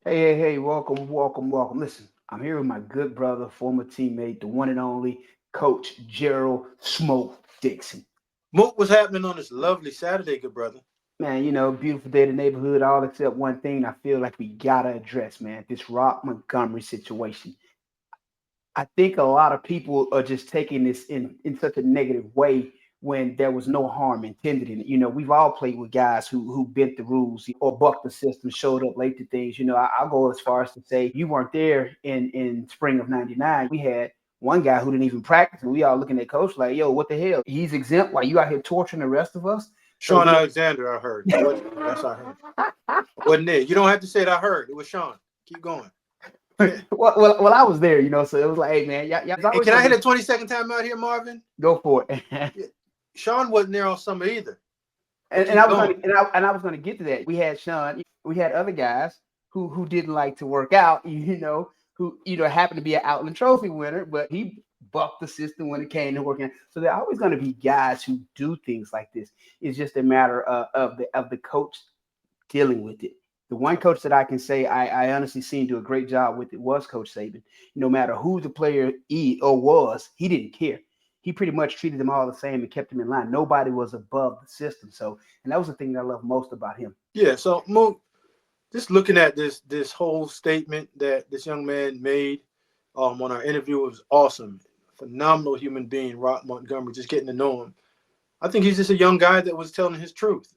Hey, welcome. Listen, I'm here with my good brother, former teammate, the one and only Coach Gerald Smoke Dixon. Mook, what's happening on this lovely Saturday, good brother? Man, beautiful day in the neighborhood, all except one thing I feel like we gotta address, man, this Roq Montgomery situation. I think a lot of people are just taking this in such a negative way when there was no harm intended in it. We've all played with guys who bent the rules or bucked the system, showed up late to things. I'll go as far as to say you weren't there in spring of '99. We had one guy who didn't even practice, and we all looking at coach like, "Yo, what the hell? He's exempt. Why you out here torturing the rest of us?" So Sean Alexander, I heard. I wasn't there. That's I heard. I wasn't there. You don't have to say it. I heard. It was Sean. Keep going. well, I was there, so it was like, hey, man, y'all And always can I gonna hit be a 20-second time out here, Marvin? go for it. Yeah. Sean wasn't there all summer either. But And keep I was gonna going. and I was gonna get to that. We had Sean. We had other guys who didn't like to work out. Who happened to be an Outland Trophy winner, but he bucked the system when it came to working. So there are always going to be guys who do things like this. It's just a matter of the coach dealing with it. The one coach that I can say I honestly seen do a great job with it was Coach Saban. No matter who the player was, he didn't care. He pretty much treated them all the same and kept them in line. Nobody was above the system. So, and that was the thing that I love most about him. Yeah, so Mook, just looking at this whole statement that this young man made on our interview was awesome. Phenomenal human being, Roq Montgomery, just getting to know him. I think he's just a young guy that was telling his truth.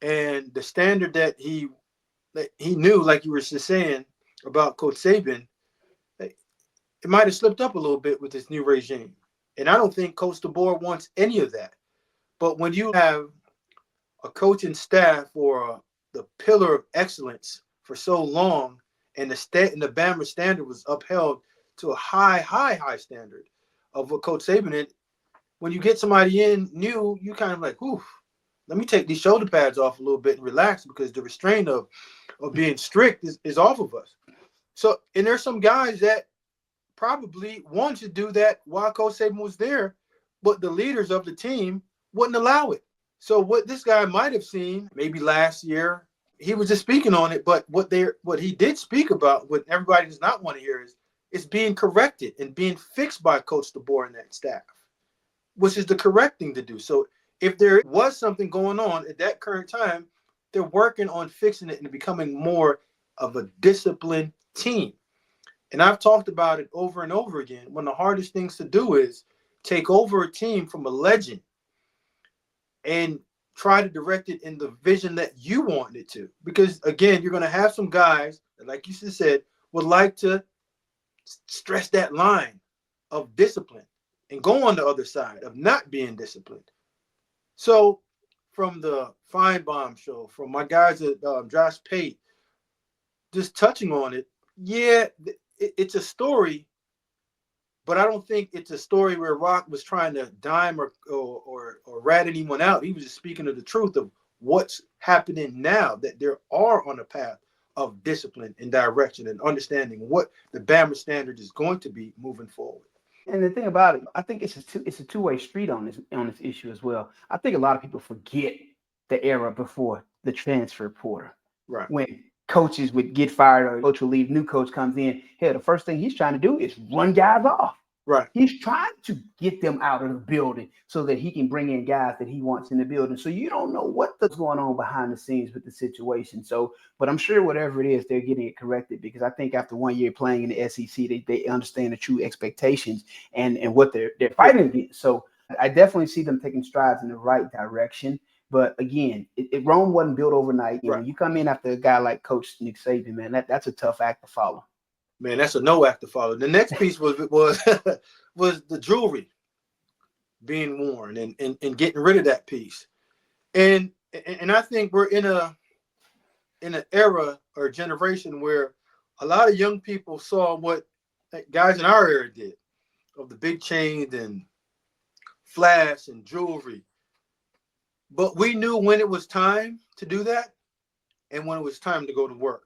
And the standard that he knew, like you were just saying about Coach Saban, it might have slipped up a little bit with this new regime. And I don't think Coach DeBoer wants any of that. But when you have a coaching staff or the pillar of excellence for so long, and the Bama standard was upheld to a high standard of what Coach Saban did, when you get somebody in new, you kind of like, oof, let me take these shoulder pads off a little bit and relax because the restraint of being strict is off of us. So, and there's some guys that probably wanted to do that while Coach Saban was there, but the leaders of the team wouldn't allow it. So, what this guy might have seen maybe last year, he was just speaking on it. But what he did speak about, what everybody does not want to hear is it's being corrected and being fixed by Coach DeBoer and that staff, which is the correct thing to do. So, if there was something going on at that current time, they're working on fixing it and becoming more of a disciplined team. And I've talked about it over and over again. One of the hardest things to do is take over a team from a legend and try to direct it in the vision that you want it to. Because again, you're going to have some guys that, like you said, would like to stress that line of discipline and go on the other side of not being disciplined. So from the Feinbaum show, from my guys at Josh Pate, just touching on it, yeah, it's a story, but I don't think it's a story where Rock was trying to dime or rat anyone out. He was just speaking of the truth of what's happening now, that there are on a path of discipline and direction and understanding what the Bama standard is going to be moving forward. And the thing about it, I think it's a two-way street on this issue as well. I think a lot of people forget the era before the transfer portal Right. when coaches would get fired or coach will leave, new coach comes in. Hell, the first thing he's trying to do is run guys off. Right. He's trying to get them out of the building so that he can bring in guys that he wants in the building. So you don't know what's going on behind the scenes with the situation. So, but I'm sure whatever it is, they're getting it corrected because I think after 1 year playing in the SEC, they understand the true expectations and what they're fighting against. So I definitely see them taking strides in the right direction. But again, Rome wasn't built overnight. Right. When you come in after a guy like Coach Nick Saban, man, that's a tough act to follow. Man, that's a no act to follow. The next piece was was the jewelry being worn and getting rid of that piece. And I think we're in an era or a generation where a lot of young people saw what guys in our era did of the big chains and flash and jewelry. But we knew when it was time to do that and when it was time to go to work.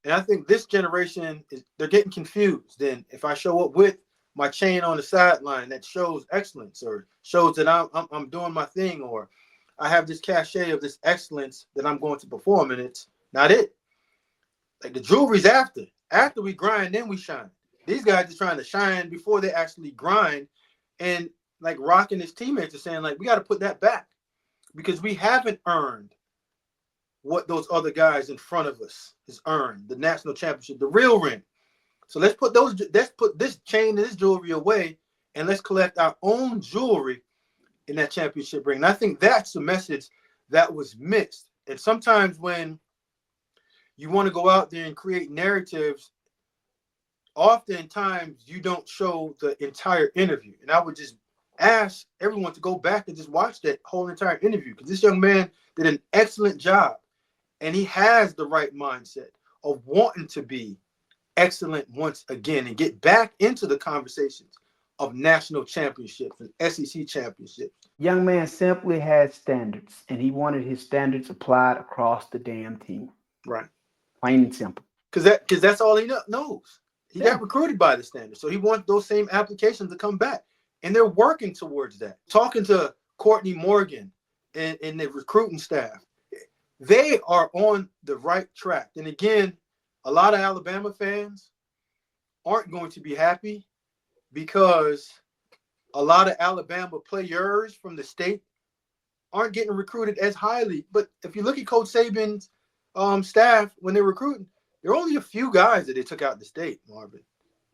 And I think this generation they're getting confused. Then if I show up with my chain on the sideline that shows excellence or shows that I'm doing my thing, or I have this cachet of this excellence that I'm going to perform, and it's not it. Like the jewelry's after. After we grind, then we shine. These guys are trying to shine before they actually grind. And like Roq and his teammates are saying, like, we got to put that back because we haven't earned what those other guys in front of us has earned, the national championship, the real ring. So let's put this chain and this jewelry away, and let's collect our own jewelry in that championship ring. And I think that's the message that was missed. And sometimes when you want to go out there and create narratives, oftentimes you don't show the entire interview. And I would just ask everyone to go back and just watch that whole entire interview, because this young man did an excellent job, and he has the right mindset of wanting to be excellent once again and get back into the conversations of national championships and SEC championships. Young man simply had standards, and he wanted his standards applied across the damn team. Right. Plain and simple. Because that's all he knows. He got recruited by the standards, so he wants those same applications to come back, and they're working towards that. Talking to Courtney Morgan and the recruiting staff, they are on the right track. And again, a lot of Alabama fans aren't going to be happy because a lot of Alabama players from the state aren't getting recruited as highly. But if you look at Coach Saban's staff when they're recruiting, there are only a few guys that they took out the state, Marvin.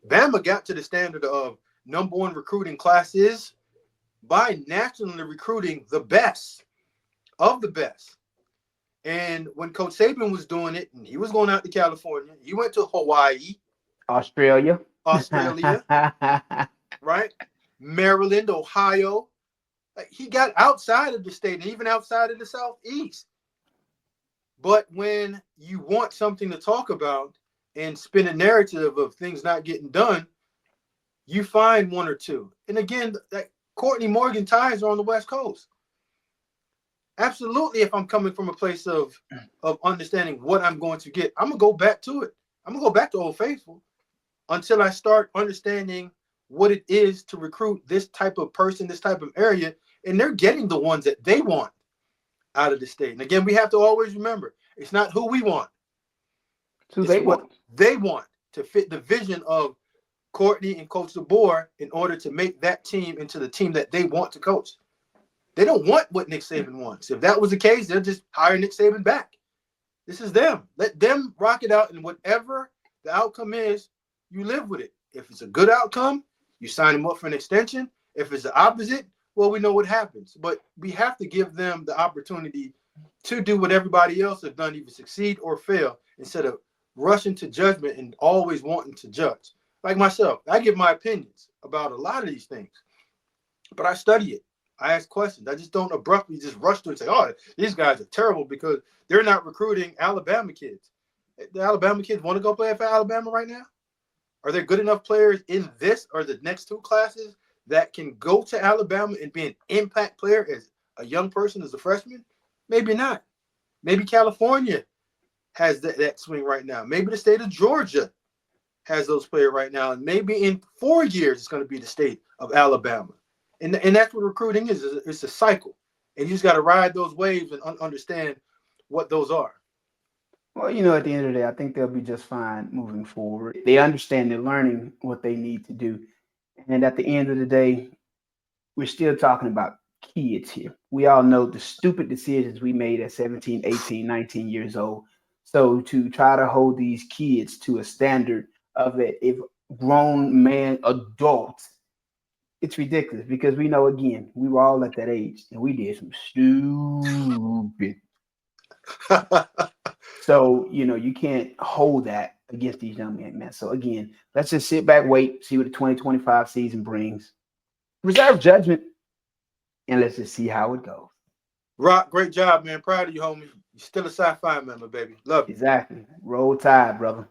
Bama got to the standard of number one recruiting classes by nationally recruiting the best of the best. And when Coach Saban was doing it, and he was going out to California, he went to Hawaii, Australia, right? Maryland, Ohio. Like, he got outside of the state and even outside of the Southeast. But when you want something to talk about and spin a narrative of things not getting done, you find one or two. And again, like Courtney Morgan ties are on the West Coast. Absolutely, if I'm coming from a place of understanding what I'm going to get, I'm going to go back to it. I'm going to go back to Old Faithful until I start understanding what it is to recruit this type of person, this type of area, and they're getting the ones that they want out of the state. And again, we have to always remember, it's not who we want. It's what they want to fit the vision of Courtney and Coach DeBoer in order to make that team into the team that they want to coach. They don't want what Nick Saban wants. If that was the case, they'll just hire Nick Saban back. This is them. Let them rock it out, and whatever the outcome is, you live with it. If it's a good outcome, you sign them up for an extension. If it's the opposite, well, we know what happens. But we have to give them the opportunity to do what everybody else has done, either succeed or fail, instead of rushing to judgment and always wanting to judge. Like myself, I give my opinions about a lot of these things, but I study it. I ask questions. I just don't abruptly just rush to it and say, oh, these guys are terrible because they're not recruiting Alabama kids. The Alabama kids want to go play for Alabama right now? Are there good enough players in this or the next two classes that can go to Alabama and be an impact player as a young person, as a freshman? Maybe not. Maybe California has that swing right now. Maybe the state of Georgia has those players right now. And maybe in 4 years, it's going to be the state of Alabama. And that's what recruiting is. It's a cycle. And you just got to ride those waves and understand what those are. Well, at the end of the day, I think they'll be just fine moving forward. They understand they're learning what they need to do. And at the end of the day, we're still talking about kids here. We all know the stupid decisions we made at 17, 18, 19 years old. So to try to hold these kids to a standard of it, if grown man adults, it's ridiculous because we know, again, we were all at that age and we did some stupid. So, you can't hold that against these young men, man. So, again, let's just sit back, wait, see what the 2025 season brings. Reserve judgment, and let's just see how it goes. Roq, great job, man. Proud of you, homie. You're still a Sci-Fi member, baby. Love you. Exactly. Roll Tide, brother.